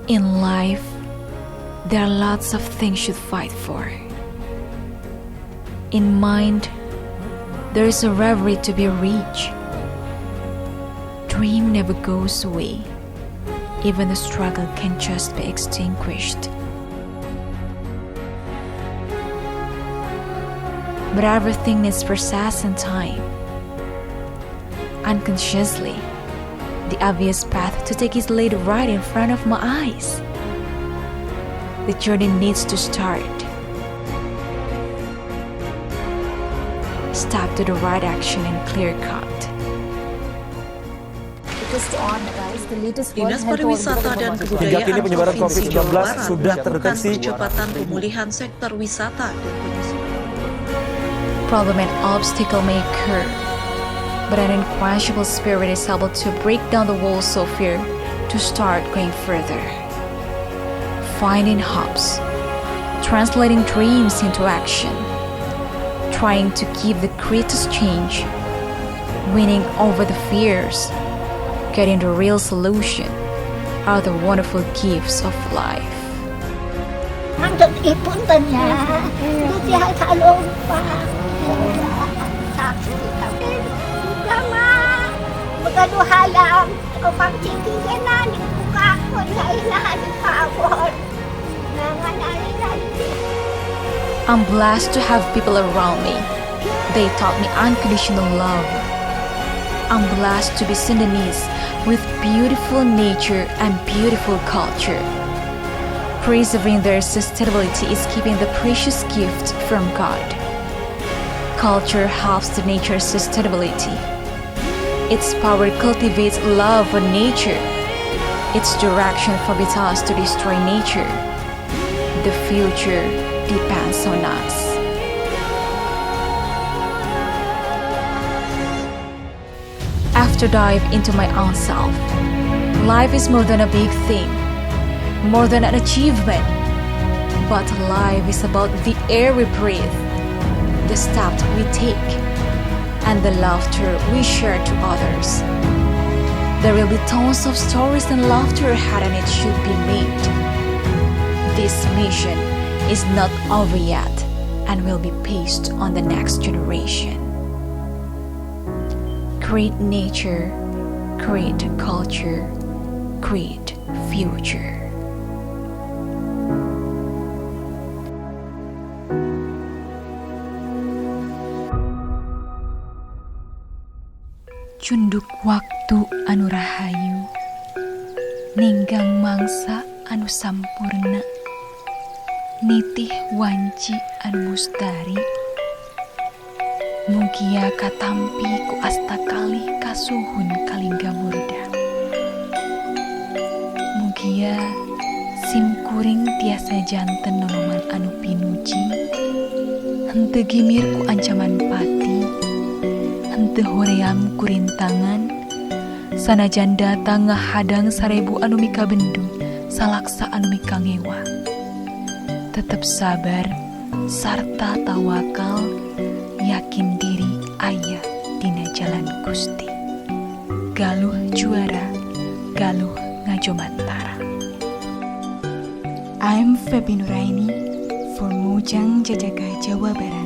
In life, there are lots of things you fight for. In mind, there is a reverie to be reached. Dream never goes away. Even the struggle can just be extinguished. But everything needs process and time. Unconsciously, the obvious path to take is laid right in front of my eyes. The journey needs to start. Step to the right action and clear cut. Dinas Pariwisata dan Kebudayaan Provinsi Jawa Barat sudah melakukan terdeteksi percepatan pemulihan sektor wisata dan pariwisata. Problem and obstacle may occur, but an unquenchable spirit is able to break down the walls of fear to start going further. Finding hopes, translating dreams into action, trying to give the greatest change, winning over the fears, getting the real solution are the wonderful gifts of life. Nandun ipon ba niya? Hindi halong pa. Saksi kami. Lama. Magaluhalang. O pagsikiyan na. Nagbuka ko na ilahan pa ako. I'm blessed to have people around me. They taught me unconditional love. I'm blessed to be Sundanese with beautiful nature and beautiful culture. Preserving their sustainability is keeping the precious gift from God. Culture helps the nature's sustainability. Its power cultivates love for nature. Its direction forbids us to destroy nature. The future depends on us. After dive into my own self, life is more than a big thing, more than an achievement. But life is about the air we breathe, the steps we take, and the laughter we share to others. There will be tons of stories and laughter ahead, and it should be made. This mission is not over yet and will be passed on the next generation. Create nature, create culture, create future. Cunduk waktu anu rahayu, ninggang mangsa anu sampurna, nitih wanci anu mustari, mugia katampi ku asta kalih kasuhun kalingga murda. Mugia simkuring tiasa janten noloman anu pinuji, henteu gimir ku ancaman pati, henteu hoream ku rintangan, sanajan datang ngahadang sarebu anu mika bendung, salaksa anu mika ngewa. Tetap sabar, sarta tawakal, yakin diri aya dina jalan Gusti. Galuh juara, galuh ngajomantara. I'm Fepi Nuraeni for Mojang, Jajaka, Jawa Barat.